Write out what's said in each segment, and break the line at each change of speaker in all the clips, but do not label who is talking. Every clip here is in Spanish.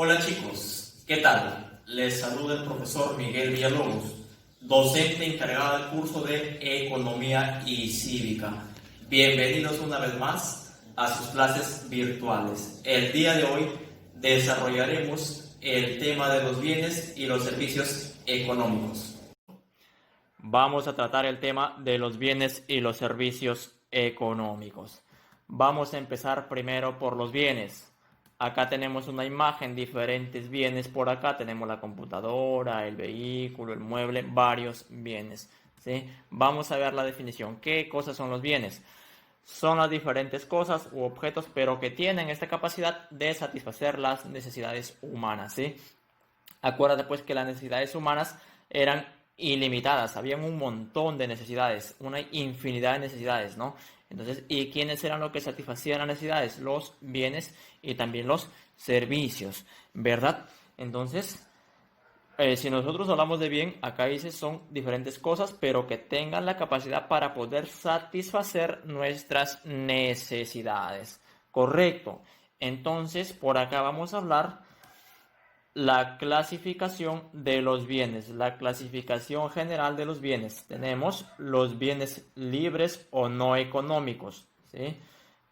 Hola chicos, ¿qué tal? Les saluda el profesor Miguel Villalobos, docente encargado del curso de Economía y Cívica. Bienvenidos una vez más a sus clases virtuales. El día de hoy desarrollaremos el tema de los bienes y los servicios económicos. Vamos a tratar el tema de los bienes y los servicios económicos. Vamos a empezar primero por los bienes. Acá tenemos una imagen, diferentes bienes. Por acá tenemos la computadora, el vehículo, el mueble, varios bienes, ¿sí? Vamos a ver la definición. ¿Qué cosas son los bienes? Son las diferentes cosas u objetos, pero que tienen esta capacidad de satisfacer las necesidades humanas, ¿sí? Acuérdate pues que las necesidades humanas eran ilimitadas, habían un montón de necesidades, una infinidad de necesidades, ¿no? Entonces, ¿y quiénes eran los que satisfacían las necesidades? Los bienes y también los servicios, ¿verdad? Entonces, si nosotros hablamos de bien, acá dice son diferentes cosas, pero que tengan la capacidad para poder satisfacer nuestras necesidades. Correcto. Entonces, por acá vamos a hablar la clasificación de los bienes, la clasificación general de los bienes. Tenemos los bienes libres o no económicos, ¿sí?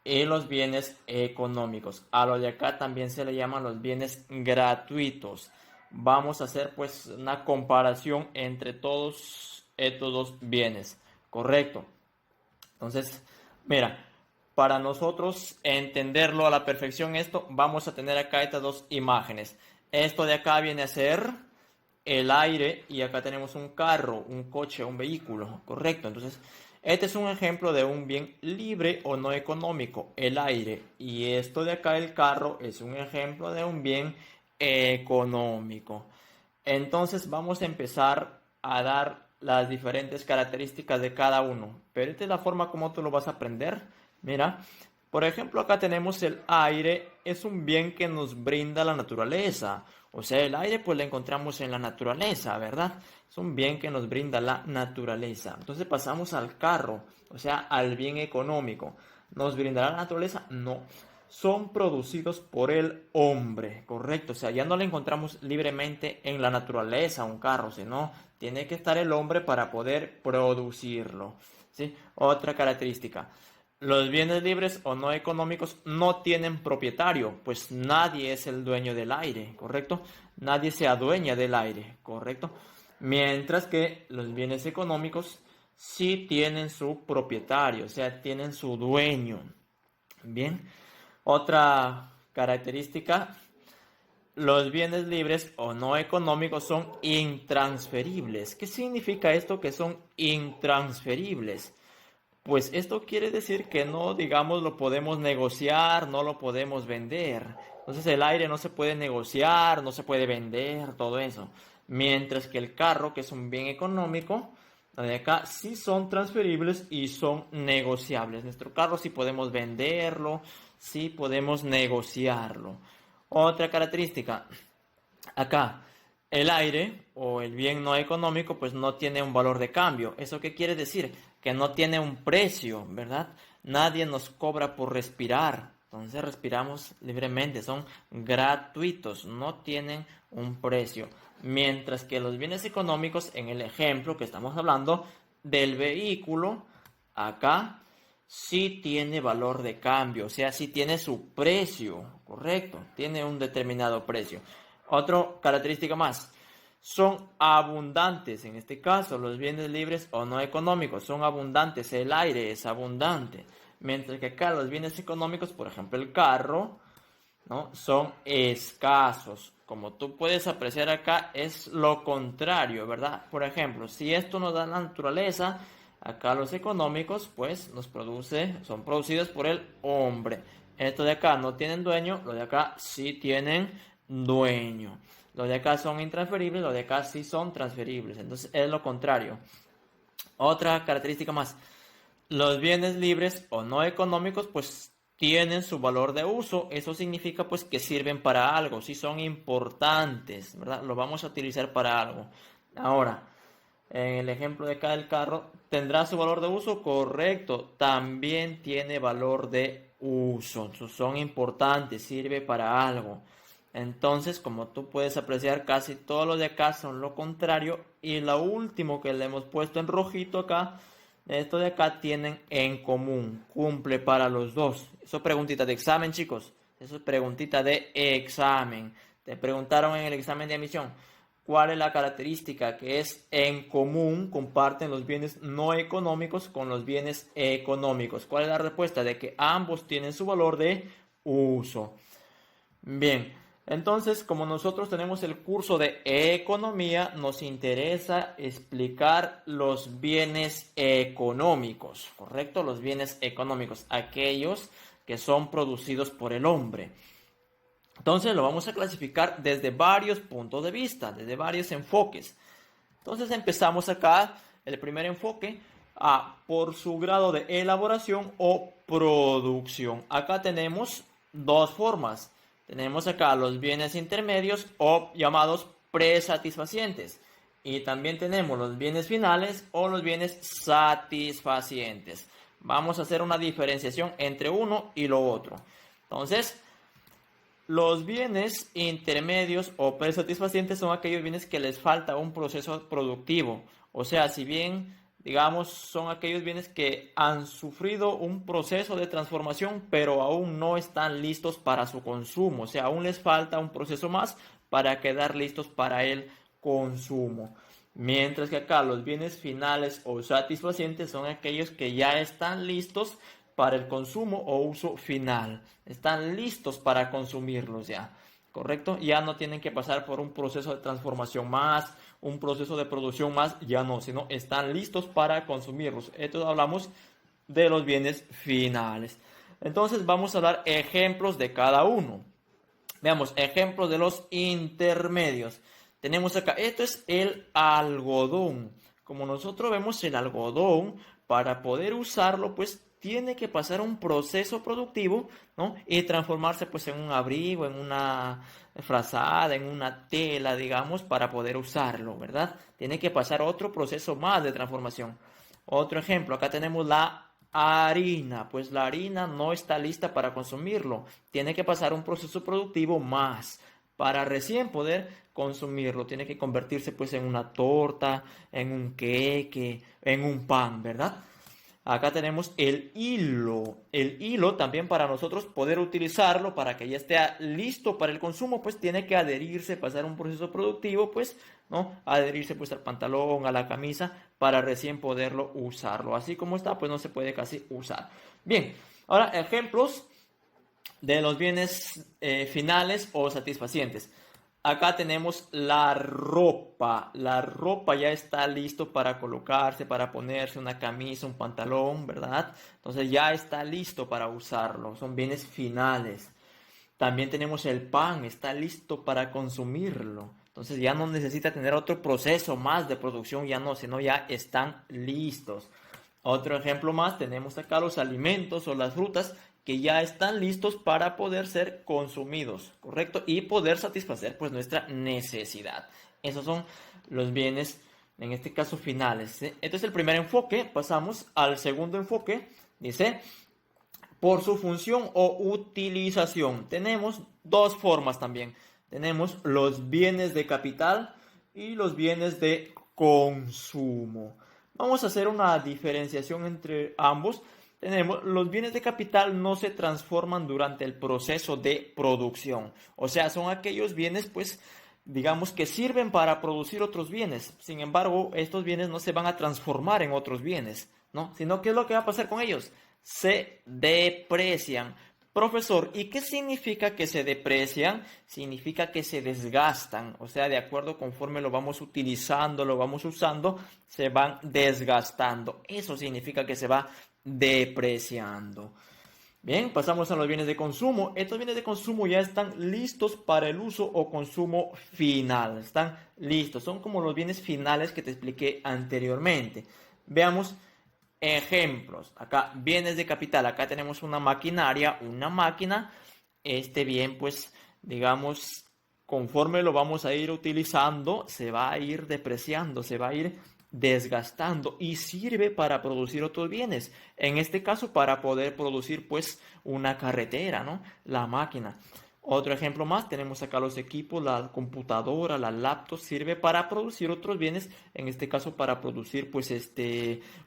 Y los bienes económicos. A lo de acá también se le llaman los bienes gratuitos. Vamos a hacer pues una comparación entre todos estos dos bienes, ¿correcto? Entonces, mira, para nosotros entenderlo a la perfección esto, vamos a tener acá estas dos imágenes. Esto de acá viene a ser el aire y acá tenemos un carro, un coche, un vehículo, correcto. Entonces, este es un ejemplo de un bien libre o no económico, el aire. Y esto de acá, el carro, es un ejemplo de un bien económico. Entonces, vamos a empezar a dar las diferentes características de cada uno. Pero esta es la forma como tú lo vas a aprender. Mira, por ejemplo, acá tenemos el aire, es un bien que nos brinda la naturaleza. O sea, el aire pues lo encontramos en la naturaleza, ¿verdad? Es un bien que nos brinda la naturaleza. Entonces pasamos al carro, o sea, al bien económico. ¿Nos brindará la naturaleza? No. Son producidos por el hombre, correcto. O sea, ya no lo encontramos libremente en la naturaleza un carro, sino tiene que estar el hombre para poder producirlo, ¿sí? Otra característica. Los bienes libres o no económicos no tienen propietario, pues nadie es el dueño del aire, ¿correcto? Nadie se adueña del aire, ¿correcto? Mientras que los bienes económicos sí tienen su propietario, o sea, tienen su dueño. Bien, otra característica, los bienes libres o no económicos son intransferibles. ¿Qué significa esto que son intransferibles? Pues esto quiere decir que no, digamos, lo podemos negociar, no lo podemos vender. Entonces el aire no se puede negociar, no se puede vender, todo eso. Mientras que el carro, que es un bien económico, de acá sí son transferibles y son negociables. Nuestro carro sí podemos venderlo, sí podemos negociarlo. Otra característica, acá, el aire o el bien no económico pues no tiene un valor de cambio. ¿Eso qué quiere decir? Que no tiene un precio, ¿verdad? Nadie nos cobra por respirar. Entonces respiramos libremente, son gratuitos, no tienen un precio. Mientras que los bienes económicos, en el ejemplo que estamos hablando del vehículo, acá sí tiene valor de cambio, o sea, sí tiene su precio, correcto, tiene un determinado precio. Otra característica más, son abundantes, en este caso los bienes libres o no económicos son abundantes, el aire es abundante, mientras que acá los bienes económicos, por ejemplo el carro, ¿no? Son escasos. Como tú puedes apreciar acá, es lo contrario, ¿verdad? Por ejemplo, si esto nos da la naturaleza, acá los económicos, pues, son producidos por el hombre. Estos de acá no tienen dueño, los de acá sí tienen dueño. Los de acá son intransferibles, los de acá sí son transferibles. Entonces, es lo contrario. Otra característica más. Los bienes libres o no económicos, pues tienen su valor de uso. Eso significa pues que sirven para algo, si son importantes, ¿verdad? Lo vamos a utilizar para algo. Ahora, en el ejemplo de acá del carro, ¿tendrá su valor de uso? Correcto, también tiene valor de uso. Son importantes, sirve para algo.
Entonces, como tú puedes apreciar, casi todos los de acá son lo contrario. Y lo último que le hemos puesto en rojito acá, esto de acá tienen en común. Cumple para los dos. Eso es preguntita de examen, chicos. Eso es preguntita de examen. Te preguntaron en el examen de admisión. ¿Cuál es la característica que es en común? Comparten los bienes no económicos con los bienes económicos. ¿Cuál es la respuesta? De que ambos tienen su valor de uso. Bien, entonces como nosotros tenemos el curso de economía, nos interesa explicar los bienes económicos, ¿correcto? Los bienes económicos, aquellos que son producidos por el hombre. Entonces lo vamos a clasificar desde varios puntos de vista, desde varios enfoques. Entonces empezamos acá, el primer enfoque, por su grado de elaboración o producción. Acá tenemos dos formas. Tenemos acá los bienes intermedios o llamados presatisfacientes. Y también tenemos los bienes finales o los bienes satisfacientes. Vamos a hacer una diferenciación entre uno y lo otro. Entonces, los bienes intermedios o presatisfacientes son aquellos bienes que les falta un proceso productivo. O sea, si bien, digamos, son aquellos bienes que han sufrido un proceso de transformación, pero aún no están listos para su consumo. O sea, aún les falta un proceso más para quedar listos para el consumo. Mientras que acá los bienes finales o satisfacientes son aquellos que ya están listos para el consumo o uso final. Están listos para consumirlos ya, ¿correcto? Ya no tienen que pasar por un proceso de transformación más, un proceso de producción más, ya no, sino están listos para consumirlos. Esto hablamos de los bienes finales. Entonces vamos a dar ejemplos de cada uno. Veamos, ejemplos de los intermedios. Tenemos acá, esto es el algodón. Como nosotros vemos el algodón, para poder usarlo, pues tiene que pasar un proceso productivo, ¿no? Y transformarse pues en un abrigo, en una frazada, en una tela, digamos, para poder usarlo, ¿verdad? Tiene que pasar otro proceso más de transformación. Otro ejemplo, acá tenemos la harina, pues la harina no está lista para consumirlo. Tiene que pasar un proceso productivo más para recién poder consumirlo. Tiene que convertirse pues en una torta, en un queque, en un pan, ¿verdad? Acá tenemos el hilo. El hilo también para nosotros poder utilizarlo para que ya esté listo para el consumo, pues tiene que adherirse, pasar un proceso productivo, pues, ¿no? Adherirse pues al pantalón, a la camisa, para recién poderlo usarlo. Así como está, pues no se puede casi usar. Bien, ahora ejemplos de los bienes finales o satisfacientes. Acá tenemos la ropa. La ropa ya está listo para colocarse, para ponerse una camisa, un pantalón, ¿verdad? Entonces ya está listo para usarlo. Son bienes finales. También tenemos el pan, está listo para consumirlo. Entonces ya no necesita tener otro proceso más de producción, ya no, sino ya están listos. Otro ejemplo más, tenemos acá los alimentos o las frutas que ya están listos para poder ser consumidos, ¿correcto? Y poder satisfacer pues nuestra necesidad. Esos son los bienes, en este caso, finales, ¿sí? Este es el primer enfoque. Pasamos al segundo enfoque. Dice, por su función o utilización. Tenemos dos formas también. Tenemos los bienes de capital y los bienes de consumo. Vamos a hacer una diferenciación entre ambos. Tenemos los bienes de capital no se transforman durante el proceso de producción. O sea, son aquellos bienes, pues, digamos que sirven para producir otros bienes. Sin embargo, estos bienes no se van a transformar en otros bienes, ¿no? Sino, ¿qué es lo que va a pasar con ellos? Se deprecian. Profesor, ¿y qué significa que se deprecian? Significa que se desgastan, o sea, de acuerdo conforme lo vamos utilizando, lo vamos usando, se van desgastando. Eso significa que se va depreciando. Bien, pasamos a los bienes de consumo. Estos bienes de consumo ya están listos para el uso o consumo final. Están listos, son como los bienes finales que te expliqué anteriormente. Veamos ejemplos. Acá, bienes de capital. Acá tenemos una maquinaria, una máquina. Este bien, pues, digamos, conforme lo vamos a ir utilizando, se va a ir depreciando, se va a ir desgastando y sirve para producir otros bienes. En este caso, para poder producir, pues, una carretera, ¿no? La máquina. Otro ejemplo más, tenemos acá los equipos, la computadora, la laptop sirve para producir otros bienes, en este caso para producir pues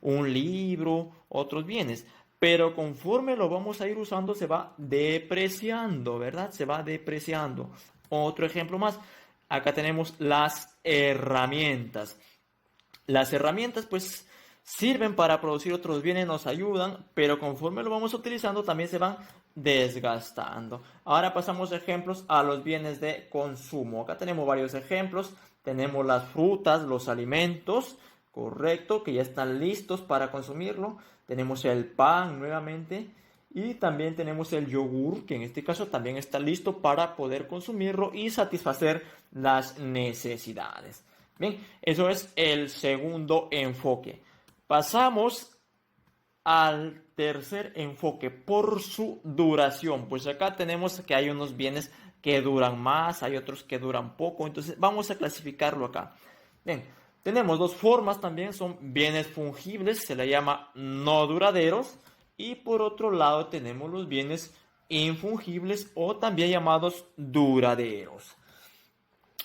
un libro, otros bienes. Pero conforme lo vamos a ir usando se va depreciando, ¿verdad? Se va depreciando. Otro ejemplo más, acá tenemos las herramientas. Las herramientas pues sirven para producir otros bienes, nos ayudan, pero conforme lo vamos utilizando también se van desgastando. Ahora pasamos ejemplos a los bienes de consumo. Acá tenemos varios ejemplos. Tenemos las frutas, los alimentos, correcto, que ya están listos para consumirlo. Tenemos el pan nuevamente. Y también tenemos el yogur, que en este caso también está listo para poder consumirlo y satisfacer las necesidades. Bien, eso es el segundo enfoque. Pasamos al tercer enfoque, por su duración. Pues acá tenemos que hay unos bienes que duran más, hay otros que duran poco. Entonces vamos a clasificarlo acá. Bien, tenemos dos formas también, son bienes fungibles, se le llama no duraderos. Y por otro lado tenemos los bienes infungibles o también llamados duraderos.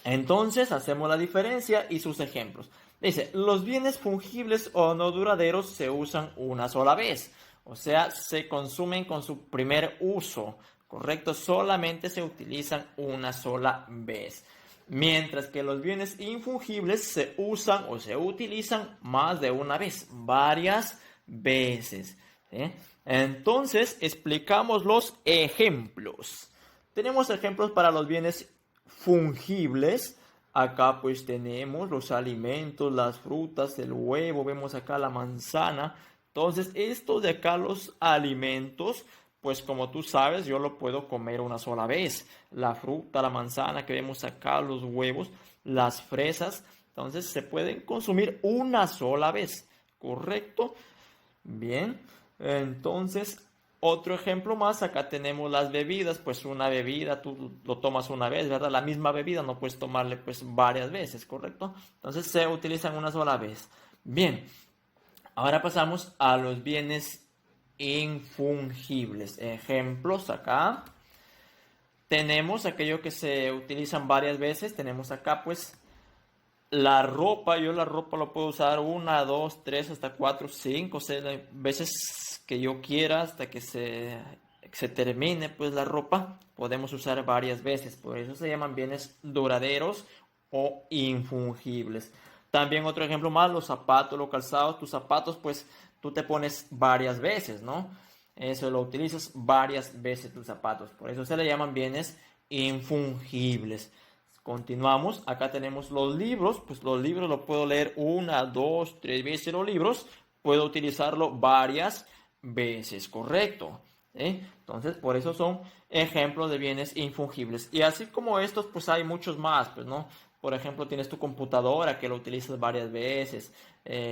Entonces hacemos la diferencia y sus ejemplos. Dice, los bienes fungibles o no duraderos se usan una sola vez. O sea, se consumen con su primer uso. ¿Correcto? Solamente se utilizan una sola vez. Mientras que los bienes infungibles se usan o se utilizan más de una vez. Varias veces. ¿Sí? Entonces, explicamos los ejemplos. Tenemos ejemplos para los bienes fungibles. Acá pues tenemos los alimentos, las frutas, el huevo, vemos acá la manzana. Entonces, estos de acá, los alimentos, pues como tú sabes, yo lo puedo comer una sola vez. La fruta, la manzana que vemos acá, los huevos, las fresas, entonces se pueden consumir una sola vez, ¿correcto? Bien, entonces otro ejemplo más, acá tenemos las bebidas, pues una bebida tú lo tomas una vez, ¿verdad? La misma bebida no puedes tomarle pues varias veces, ¿correcto? Entonces se utilizan una sola vez. Bien, ahora pasamos a los bienes infungibles. Ejemplos acá. Tenemos aquello que se utilizan varias veces, tenemos acá pues la ropa, yo la ropa lo puedo usar 1, 2, 3, hasta 4, 5, 6 veces que yo quiera hasta que se termine pues la ropa. Podemos usar varias veces, por eso se llaman bienes duraderos o infungibles. También otro ejemplo más, los zapatos, los calzados, tus zapatos pues tú te pones varias veces, ¿no? Eso lo utilizas varias veces tus zapatos, por eso se le llaman bienes infungibles. Continuamos, acá tenemos los libros, pues los libros los puedo leer 1, 2, 3 veces los libros, puedo utilizarlo varias veces, ¿correcto? Entonces, por eso son ejemplos de bienes infungibles. Y así como estos, pues hay muchos más, pues, ¿no? Por ejemplo, tienes tu computadora que lo utilizas varias veces,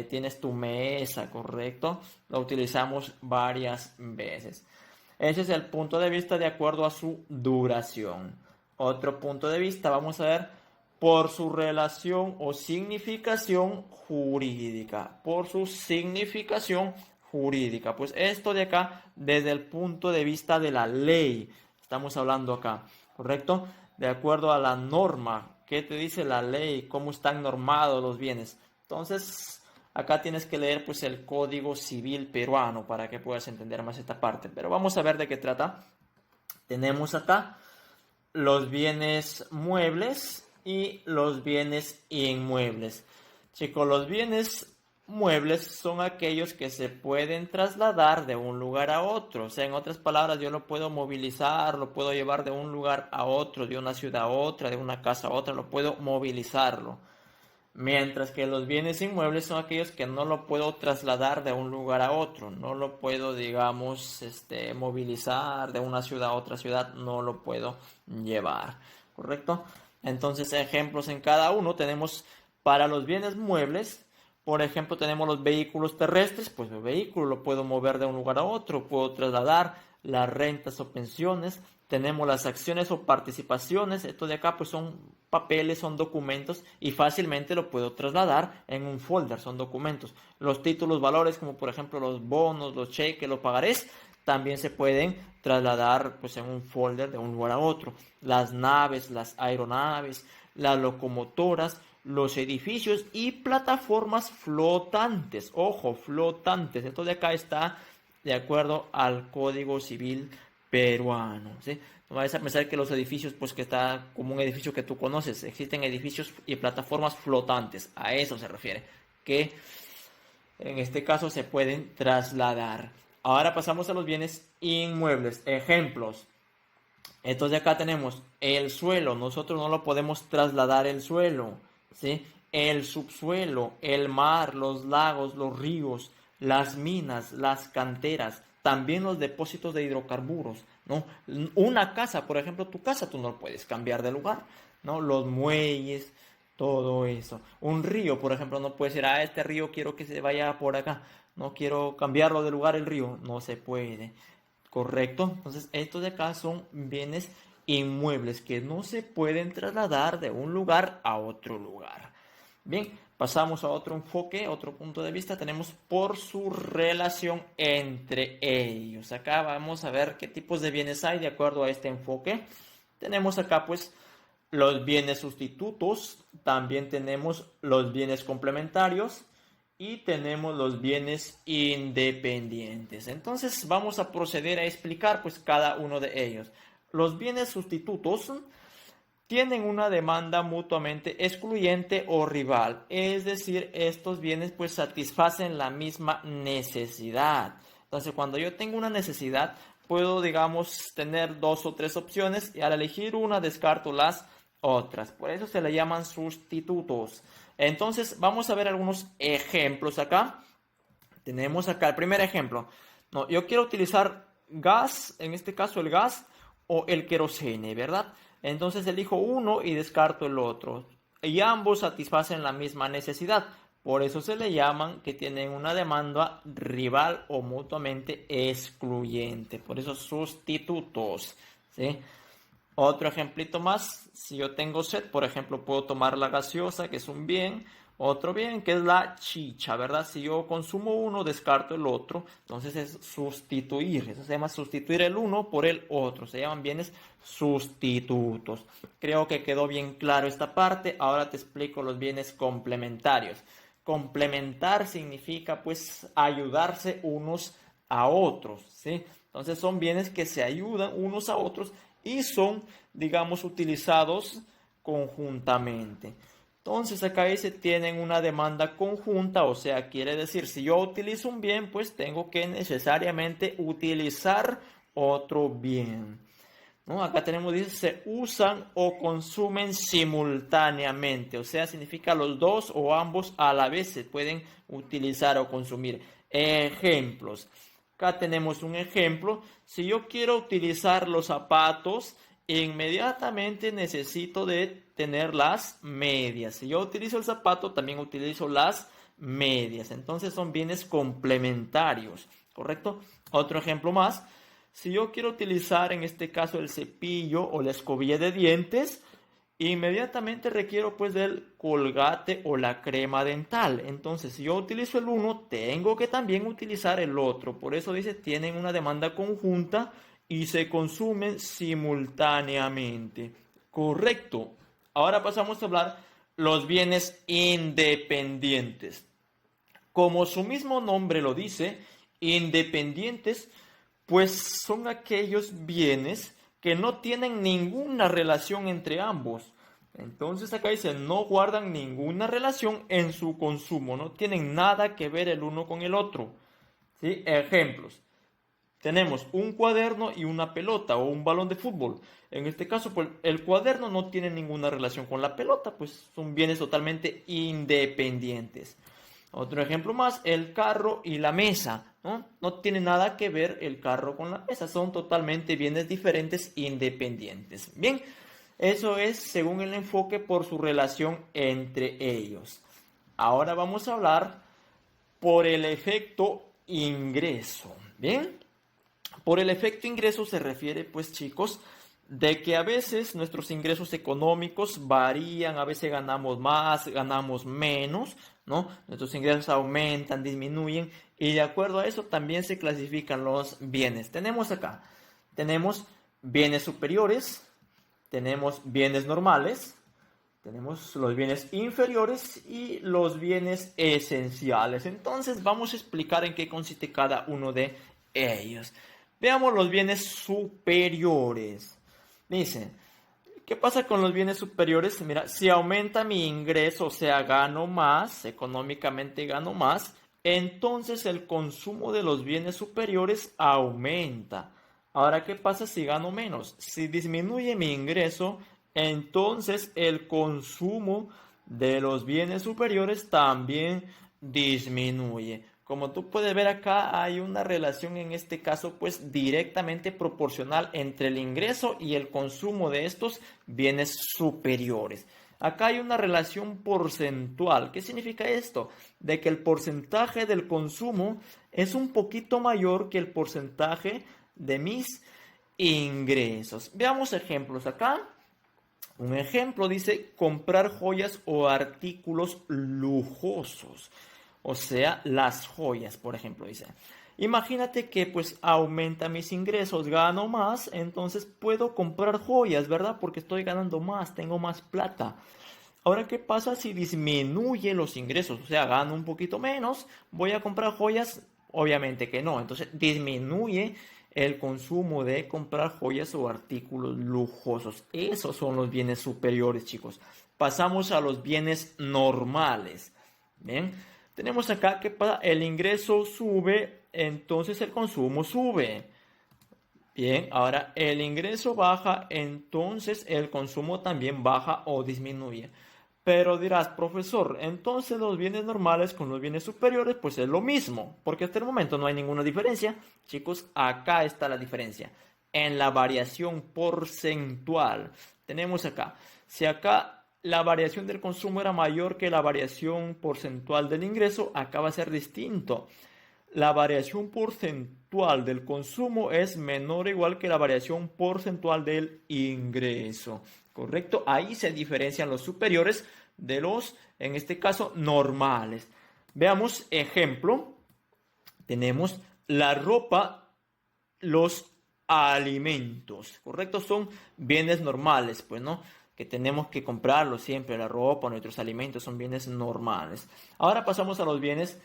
tienes tu mesa, ¿correcto? Lo utilizamos varias veces. Ese es el punto de vista de acuerdo a su duración. Otro punto de vista, vamos a ver por su relación o significación jurídica. Por su significación jurídica. Pues esto de acá, desde el punto de vista de la ley, estamos hablando acá, ¿correcto? De acuerdo a la norma, ¿qué te dice la ley? ¿Cómo están normados los bienes? Entonces, acá tienes que leer pues el Código Civil peruano para que puedas entender más esta parte. Pero vamos a ver de qué trata. Tenemos acá los bienes muebles y los bienes inmuebles. Chicos, los bienes muebles son aquellos que se pueden trasladar de un lugar a otro. O sea, en otras palabras, yo lo puedo movilizar, lo puedo llevar de un lugar a otro, de una ciudad a otra, de una casa a otra, lo puedo movilizarlo. Mientras que los bienes inmuebles son aquellos que no lo puedo trasladar de un lugar a otro, no lo puedo, digamos, movilizar de una ciudad a otra ciudad, no lo puedo llevar, ¿correcto? Entonces, ejemplos en cada uno tenemos para los bienes muebles. Por ejemplo, tenemos los vehículos terrestres, pues el vehículo lo puedo mover de un lugar a otro, puedo trasladar las rentas o pensiones. Tenemos las acciones o participaciones, esto de acá pues son papeles, son documentos y fácilmente lo puedo trasladar en un folder, son documentos. Los títulos, valores como por ejemplo los bonos, los cheques, los pagarés, también se pueden trasladar pues en un folder de un lugar a otro. Las naves, las aeronaves, las locomotoras, los edificios y plataformas flotantes. Ojo, flotantes. Esto de acá está de acuerdo al Código Civil peruano, ¿sí? No vayas a pensar que los edificios, pues que está como un edificio que tú conoces. Existen edificios y plataformas flotantes. A eso se refiere. Que en este caso se pueden trasladar. Ahora pasamos a los bienes inmuebles. Ejemplos. Entonces acá tenemos el suelo. Nosotros no lo podemos trasladar el suelo, ¿sí? El subsuelo, el mar, los lagos, los ríos, las minas, las canteras, también los depósitos de hidrocarburos, ¿no? Una casa, por ejemplo, tu casa tú no lo puedes cambiar de lugar, ¿no? Los muelles, todo eso. Un río, por ejemplo, no puedes decir, este río quiero que se vaya por acá, no quiero cambiarlo de lugar el río, no se puede. ¿Correcto? Entonces, estos de acá son bienes inmuebles que no se pueden trasladar de un lugar a otro lugar. Bien, pasamos a otro enfoque, otro punto de vista. Tenemos por su relación entre ellos. Acá vamos a ver qué tipos de bienes hay de acuerdo a este enfoque. Tenemos acá pues los bienes sustitutos, también tenemos los bienes complementarios y tenemos los bienes independientes. Entonces vamos a proceder a explicar pues cada uno de ellos. Los bienes sustitutos tienen una demanda mutuamente excluyente o rival, es decir, estos bienes pues satisfacen la misma necesidad. Entonces cuando yo tengo una necesidad, puedo digamos tener dos o tres opciones y al elegir una descarto las otras. Por eso se le llaman sustitutos. Entonces vamos a ver algunos ejemplos acá. Tenemos acá el primer ejemplo. No, yo quiero utilizar gas, en este caso el gas o el querosene, ¿verdad? Entonces elijo uno y descarto el otro. Y ambos satisfacen la misma necesidad. Por eso se le llaman que tienen una demanda rival o mutuamente excluyente. Por eso sustitutos, ¿sí? Otro ejemplito más, si yo tengo sed, por ejemplo, puedo tomar la gaseosa, que es un bien. Otro bien, que es la chicha, ¿verdad? Si yo consumo uno, descarto el otro. Entonces es sustituir. Eso se llama sustituir el uno por el otro. Se llaman bienes sustitutos. Creo que quedó bien claro esta parte. Ahora te explico los bienes complementarios. Complementar significa, pues, ayudarse unos a otros, ¿sí? Entonces son bienes que se ayudan unos a otros y son, digamos, utilizados conjuntamente. Entonces acá dice tienen una demanda conjunta, o sea, quiere decir, si yo utilizo un bien, pues tengo que necesariamente utilizar otro bien, ¿no? Acá tenemos, dice, se usan o consumen simultáneamente, o sea, significa los dos o ambos a la vez se pueden utilizar o consumir. Ejemplos. Acá tenemos un ejemplo. Si yo quiero utilizar los zapatos, inmediatamente necesito de tener las medias. Si yo utilizo el zapato, también utilizo las medias. Entonces son bienes complementarios, ¿correcto? Otro ejemplo más. Si yo quiero utilizar en este caso el cepillo o la escobilla de dientes, inmediatamente requiero pues del colgate o la crema dental. Entonces si yo utilizo el uno, tengo que también utilizar el otro. Por eso dice, tienen una demanda conjunta y se consumen simultáneamente. Correcto. Ahora pasamos a hablar los bienes independientes. Como su mismo nombre lo dice, independientes, pues son aquellos bienes que no tienen ninguna relación entre ambos. Entonces acá dice, no guardan ninguna relación en su consumo, no tienen nada que ver el uno con el otro. ¿Sí? Ejemplos. Tenemos un cuaderno y una pelota o un balón de fútbol. En este caso, pues, el cuaderno no tiene ninguna relación con la pelota, pues son bienes totalmente independientes. Otro ejemplo más, el carro y la mesa, ¿no? No tiene nada que ver el carro con la mesa, son totalmente bienes diferentes, independientes. Bien, eso es según el enfoque por su relación entre ellos. Ahora vamos a hablar por el efecto ingreso. Bien, por el efecto ingreso se refiere, pues chicos, de que a veces nuestros ingresos económicos varían, a veces ganamos más, ganamos menos, ¿no? Nuestros ingresos aumentan, disminuyen, y de acuerdo a eso también se clasifican los bienes. Tenemos bienes superiores, tenemos bienes normales, tenemos los bienes inferiores y los bienes esenciales. Entonces vamos a explicar en qué consiste cada uno de ellos. Veamos los bienes superiores. Dice, ¿qué pasa con los bienes superiores? Mira, si aumenta mi ingreso, o sea, gano más, económicamente gano más, entonces el consumo de los bienes superiores aumenta. Ahora, ¿qué pasa si gano menos? Si disminuye mi ingreso, entonces el consumo de los bienes superiores también disminuye. Como tú puedes ver acá, hay una relación en este caso pues directamente proporcional entre el ingreso y el consumo de estos bienes superiores. Acá hay una relación porcentual. ¿Qué significa esto? De que el porcentaje del consumo es un poquito mayor que el porcentaje de mis ingresos. Veamos ejemplos acá. Un ejemplo dice comprar joyas o artículos lujosos. O sea, las joyas, por ejemplo, dice. Imagínate que pues aumenta mis ingresos, gano más, entonces puedo comprar joyas, ¿verdad? Porque estoy ganando más, tengo más plata. Ahora, ¿qué pasa si disminuye los ingresos? O sea, gano un poquito menos, voy a comprar joyas, obviamente que no. Entonces, disminuye el consumo de comprar joyas o artículos lujosos. Esos son los bienes superiores, chicos. Pasamos a los bienes normales. Bien, tenemos acá que el ingreso sube, entonces el consumo sube. Bien, ahora el ingreso baja, entonces el consumo también baja o disminuye. Pero dirás, profesor, entonces los bienes normales con los bienes superiores, pues es lo mismo, porque hasta el momento no hay ninguna diferencia. Chicos, acá está la diferencia. En la variación porcentual. Tenemos acá, si acá la variación del consumo era mayor que la variación porcentual del ingreso, acá va a ser distinto. La variación porcentual del consumo es menor o igual que la variación porcentual del ingreso. ¿Correcto? Ahí se diferencian los superiores de los, en este caso, normales. Veamos ejemplo. Tenemos la ropa, los alimentos. ¿Correcto? Son bienes normales, pues, ¿no? Que tenemos que comprarlo siempre. La ropa, nuestros alimentos son bienes normales. Ahora pasamos a los bienes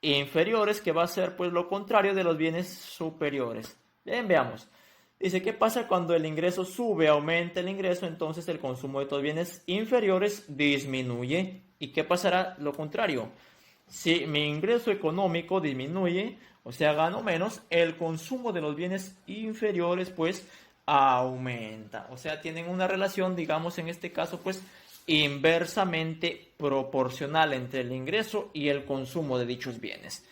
inferiores, que va a ser pues lo contrario de los bienes superiores. Bien, veamos. Dice, ¿qué pasa cuando el ingreso sube, aumenta el ingreso? Entonces el consumo de estos bienes inferiores disminuye. ¿Y qué pasará lo contrario? Si mi ingreso económico disminuye, o sea, gano menos, el consumo de los bienes inferiores pues aumenta. O sea, tienen una relación, digamos en este caso, pues inversamente proporcional entre el ingreso y el consumo de dichos bienes.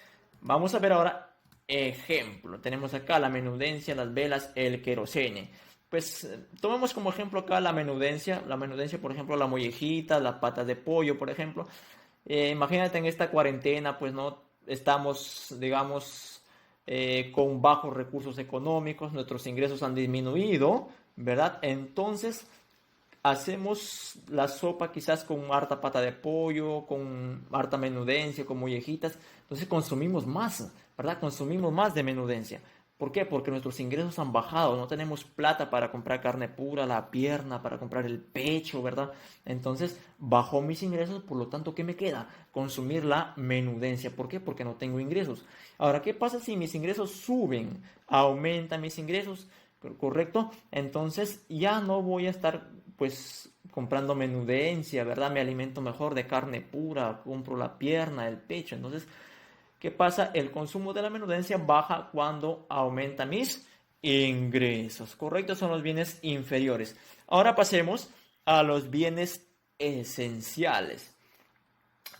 Vamos a ver ahora ejemplo. Tenemos acá la menudencia, las velas, el querosene. Pues tomemos como ejemplo acá la menudencia, por ejemplo, la mollejita, las patas de pollo, por ejemplo. Imagínate en esta cuarentena, pues no estamos, digamos, con bajos recursos económicos, nuestros ingresos han disminuido, ¿verdad? Entonces, hacemos la sopa quizás con harta pata de pollo, con harta menudencia, con mollejitas. Entonces consumimos más, ¿verdad? Consumimos más de menudencia. ¿Por qué? Porque nuestros ingresos han bajado. No tenemos plata para comprar carne pura, la pierna, para comprar el pecho, ¿verdad? Entonces bajó mis ingresos, por lo tanto, ¿qué me queda? Consumir la menudencia. ¿Por qué? Porque no tengo ingresos. Ahora, ¿qué pasa si mis ingresos suben? Aumentan mis ingresos, ¿correcto? Entonces ya no voy a estar pues comprando menudencia, ¿verdad? Me alimento mejor de carne pura, compro la pierna, el pecho. Entonces, ¿qué pasa? El consumo de la menudencia baja cuando aumenta mis ingresos, ¿correcto? Son los bienes inferiores. Ahora pasemos a los bienes esenciales.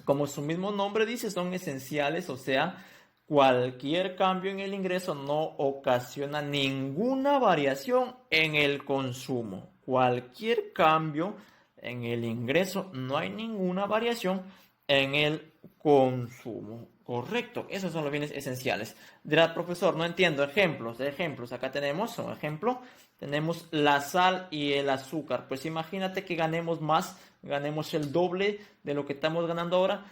Como su mismo nombre dice, son esenciales, o sea, cualquier cambio en el ingreso no ocasiona ninguna variación en el consumo. Cualquier cambio en el ingreso, no hay ninguna variación en el consumo. Correcto, esos son los bienes esenciales. Dirá, profesor, no entiendo. Ejemplos. Acá tenemos un ejemplo. tenemos la sal y el azúcar. Pues imagínate que ganemos más, ganemos el doble de lo que estamos ganando ahora.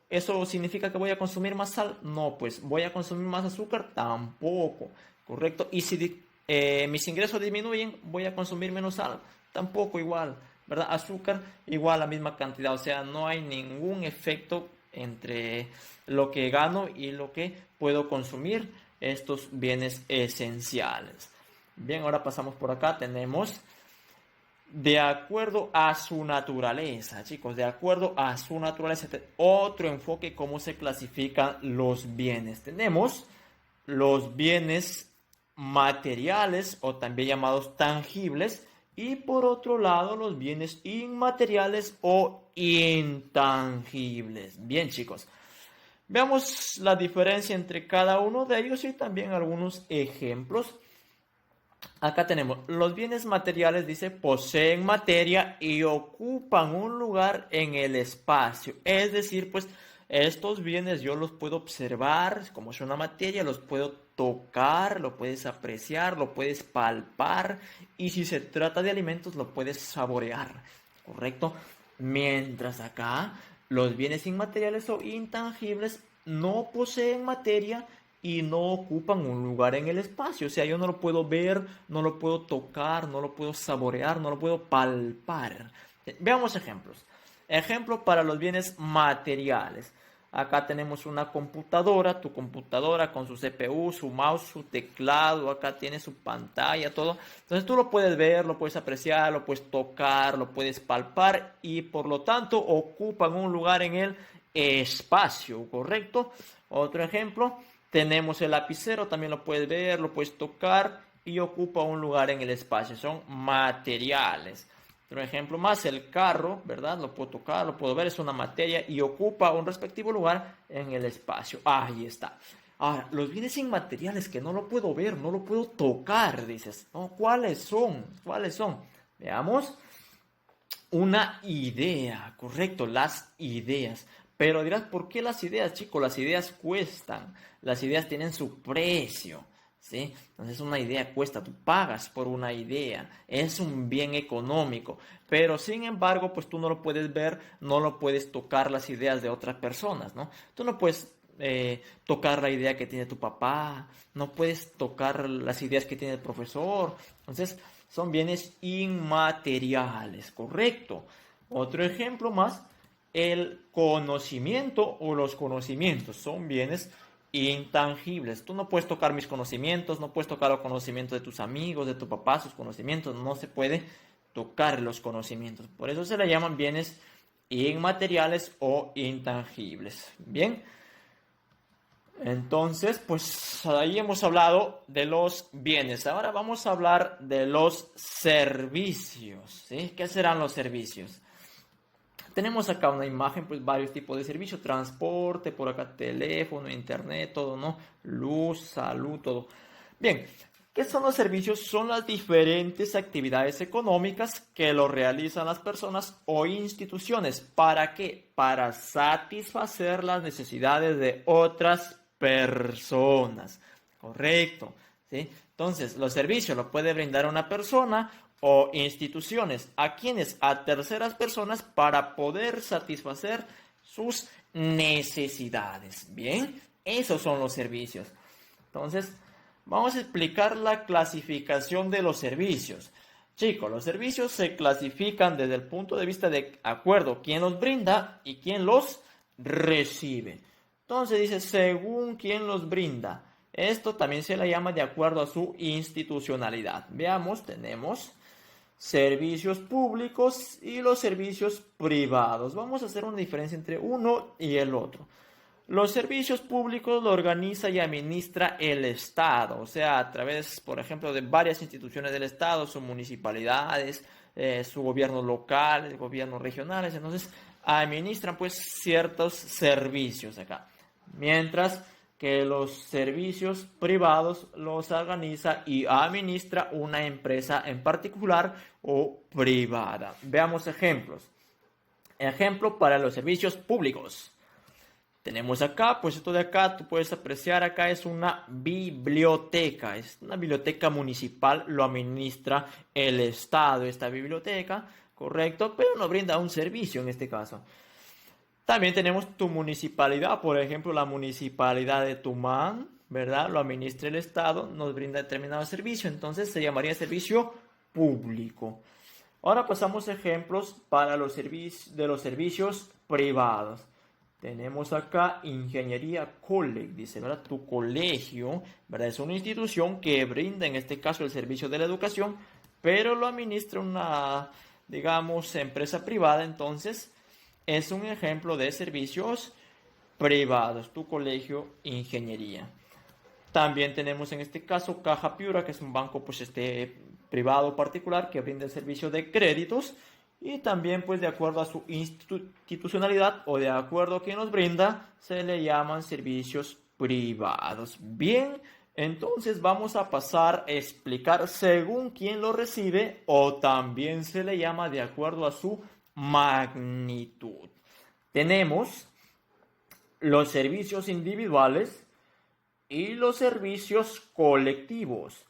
¿Eso significa que voy a consumir más sal? No, pues voy a consumir más azúcar, tampoco, ¿correcto? Y si mis ingresos disminuyen, voy a consumir menos sal, tampoco igual, ¿verdad? Azúcar igual la misma cantidad, o sea, no hay ningún efecto entre lo que gano y lo que puedo consumir estos bienes esenciales. Bien, ahora pasamos por acá, tenemos de acuerdo a su naturaleza, chicos, de acuerdo a su naturaleza, otro enfoque, cómo se clasifican los bienes. Tenemos los bienes materiales o también llamados tangibles y por otro lado los bienes inmateriales o intangibles. Bien, chicos, veamos la diferencia entre cada uno de ellos y también algunos ejemplos. Acá tenemos los bienes materiales, dice, poseen materia y ocupan un lugar en el espacio. Es decir, pues estos bienes yo los puedo observar, como es una materia, los puedo tocar, lo puedes apreciar, lo puedes palpar y si se trata de alimentos lo puedes saborear, ¿correcto? Mientras acá los bienes inmateriales o intangibles no poseen materia y no ocupan un lugar en el espacio. O sea, yo no lo puedo ver, no lo puedo tocar, no lo puedo saborear, no lo puedo palpar. Veamos ejemplos. Ejemplo para los bienes materiales. Acá tenemos una computadora, tu computadora con su CPU, su mouse, su teclado, acá tiene su pantalla, todo. Entonces tú lo puedes ver, lo puedes apreciar, lo puedes tocar, lo puedes palpar y por lo tanto ocupan un lugar en el espacio, ¿correcto? Otro ejemplo. Tenemos el lapicero, también lo puedes ver, lo puedes tocar y ocupa un lugar en el espacio. Son materiales. Otro ejemplo más, el carro, ¿verdad? Lo puedo tocar, lo puedo ver, es una materia y ocupa un respectivo lugar en el espacio. Ahí está. Ahora, los bienes inmateriales que no lo puedo ver, no lo puedo tocar, dices. ¿No? ¿Cuáles son? ¿Cuáles son? Veamos. Una idea, correcto, las ideas. Pero dirás, ¿por qué las ideas, chicos? Las ideas cuestan, las ideas tienen su precio, ¿sí? Entonces una idea cuesta, tú pagas por una idea, es un bien económico, pero sin embargo, pues tú no lo puedes ver, no lo puedes tocar las ideas de otras personas, ¿no? Tú no puedes tocar la idea que tiene tu papá, no puedes tocar las ideas que tiene el profesor, entonces son bienes inmateriales, ¿correcto? Otro ejemplo más. El conocimiento o los conocimientos son bienes intangibles. Tú no puedes tocar mis conocimientos, no puedes tocar los conocimientos de tus amigos, de tu papá, sus conocimientos. No se puede tocar los conocimientos. Por eso se le llaman bienes inmateriales o intangibles. Bien. Entonces, pues ahí hemos hablado de los bienes. Ahora vamos a hablar de los servicios, ¿sí? ¿Qué serán los servicios? Tenemos acá una imagen, pues varios tipos de servicios, transporte, por acá teléfono, internet, todo, ¿no? Luz, salud, todo. Bien, ¿qué son los servicios? Son las diferentes actividades económicas que lo realizan las personas o instituciones. ¿Para qué? Para satisfacer las necesidades de otras personas. Correcto, ¿sí? Entonces, los servicios los puede brindar una persona o instituciones. ¿A quiénes? A terceras personas para poder satisfacer sus necesidades. Bien, esos son los servicios. Entonces, vamos a explicar la clasificación de los servicios. Chicos, los servicios se clasifican desde el punto de vista de acuerdo quién los brinda y quién los recibe. Entonces dice, según quién los brinda. Esto también se le llama de acuerdo a su institucionalidad. Veamos, tenemos servicios públicos y los servicios privados. Vamos a hacer una diferencia entre uno y el otro. Los servicios públicos lo organiza y administra el Estado, o sea, a través, por ejemplo, de varias instituciones del Estado, sus municipalidades, su gobierno local, gobiernos regionales. Entonces, administran pues ciertos servicios acá. Mientras que los servicios privados los organiza y administra una empresa en particular o privada. Veamos ejemplos. Ejemplo para los servicios públicos. Tenemos acá, pues esto de acá, tú puedes apreciar acá, es una biblioteca. Es una biblioteca municipal, lo administra el Estado, esta biblioteca, correcto, pero nos brinda un servicio en este caso. También tenemos tu municipalidad, por ejemplo, la municipalidad de Tumán, ¿verdad? Lo administra el Estado, nos brinda determinado servicio, entonces se llamaría servicio público. Ahora pasamos a ejemplos para los servicios privados. Tenemos acá Ingeniería College, dice, ¿verdad? Tu colegio, ¿verdad? Es una institución que brinda, en este caso, el servicio de la educación, pero lo administra una, digamos, empresa privada, entonces es un ejemplo de servicios privados, tu colegio Ingeniería. También tenemos en este caso Caja Piura, que es un banco pues privado particular que brinda el servicio de créditos y también pues de acuerdo a su institucionalidad o de acuerdo a quien los brinda se le llaman servicios privados. Bien, entonces vamos a pasar a explicar según quién lo recibe o también se le llama de acuerdo a su magnitud. Tenemos los servicios individuales y los servicios colectivos.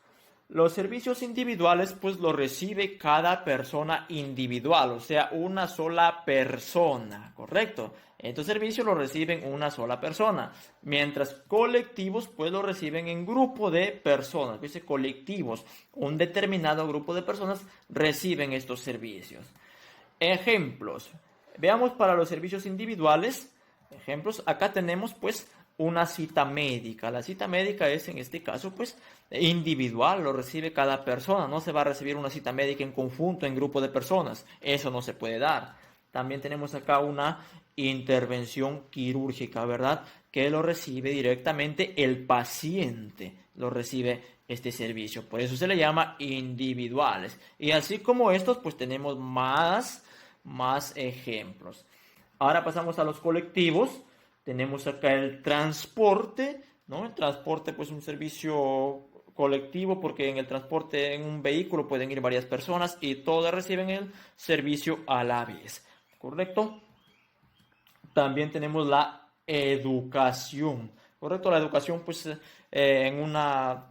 Los servicios individuales pues los recibe cada persona individual, o sea, una sola persona, ¿correcto? Estos servicios los reciben una sola persona, mientras colectivos pues los reciben en grupo de personas, dice colectivos, un determinado grupo de personas reciben estos servicios. Ejemplos, veamos para los servicios individuales, ejemplos, acá tenemos pues una cita médica. La cita médica es en este caso pues individual, lo recibe cada persona, no se va a recibir una cita médica en conjunto, en grupo de personas, eso no se puede dar. También tenemos acá una intervención quirúrgica, ¿verdad? Que lo recibe directamente el paciente, lo recibe este servicio, por eso se le llama individuales. Y así como estos pues tenemos más ejemplos. Ahora pasamos a los colectivos. Tenemos acá el transporte, ¿no? El transporte pues un servicio colectivo porque en el transporte en un vehículo pueden ir varias personas y todas reciben el servicio a la vez, ¿correcto? También tenemos la educación, ¿correcto? La educación pues en una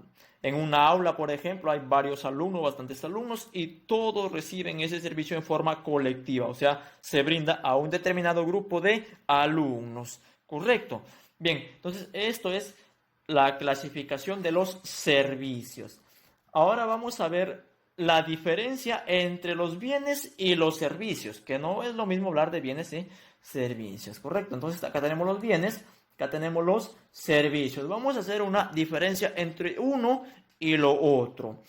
aula, por ejemplo, hay varios alumnos, bastantes alumnos, y todos reciben ese servicio en forma colectiva, o sea, se brinda a un determinado grupo de alumnos. Correcto. Bien, entonces esto es la clasificación de los servicios. Ahora vamos a ver la diferencia entre los bienes y los servicios, que no es lo mismo hablar de bienes y servicios, correcto. Entonces acá tenemos los bienes, acá tenemos los servicios. Vamos a hacer una diferencia entre uno y lo otro.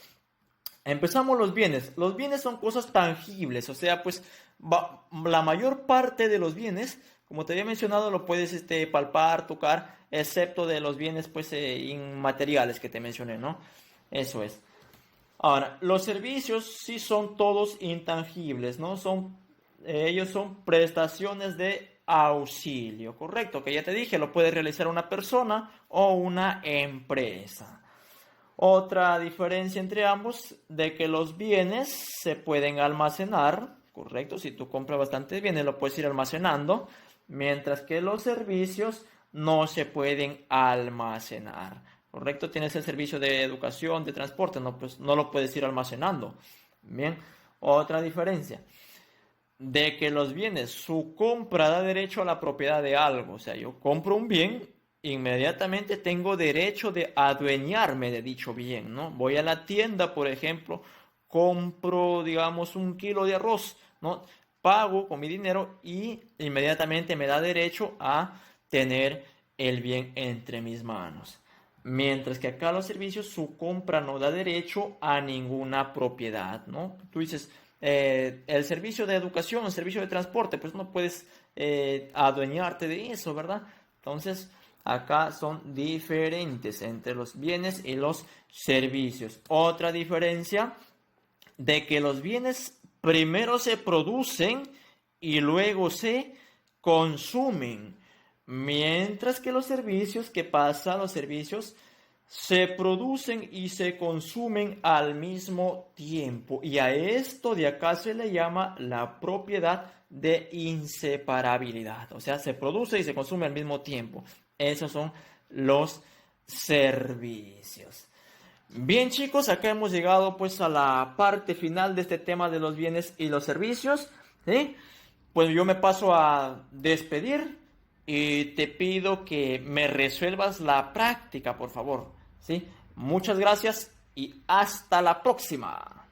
Empezamos los bienes. Los bienes son cosas tangibles, o sea, pues la mayor parte de los bienes, como te había mencionado, lo puedes palpar, tocar, excepto de los bienes pues inmateriales que te mencioné, ¿no? Eso es. Ahora, los servicios sí son todos intangibles, ¿no? Ellos son prestaciones de auxilio, correcto, que ya te dije, lo puede realizar una persona o una empresa. Otra diferencia entre ambos, de que los bienes se pueden almacenar, correcto, si tú compras bastantes bienes lo puedes ir almacenando, mientras que los servicios no se pueden almacenar, correcto. Tienes el servicio de educación, de transporte, no, pues no lo puedes ir almacenando. Bien, otra diferencia, de que los bienes, su compra da derecho a la propiedad de algo, o sea, yo compro un bien, inmediatamente tengo derecho de adueñarme de dicho bien, ¿no? Voy a la tienda, por ejemplo, compro, digamos, 1 kilo de arroz, ¿no? Pago con mi dinero y inmediatamente me da derecho a tener el bien entre mis manos. Mientras que acá los servicios, su compra no da derecho a ninguna propiedad, ¿no? Tú dices, el servicio de educación, el servicio de transporte, pues no puedes adueñarte de eso, ¿verdad? Entonces, acá son diferentes entre los bienes y los servicios. Otra diferencia, de que los bienes primero se producen y luego se consumen, mientras que los servicios, ¿qué pasa? Los servicios se producen y se consumen al mismo tiempo. Y a esto de acá se le llama la propiedad de inseparabilidad. O sea, se produce y se consume al mismo tiempo. Esos son los servicios. Bien, chicos, acá hemos llegado pues a la parte final de este tema de los bienes y los servicios, ¿sí? Pues yo me paso a despedir y te pido que me resuelvas la práctica, por favor, ¿sí? Muchas gracias y hasta la próxima.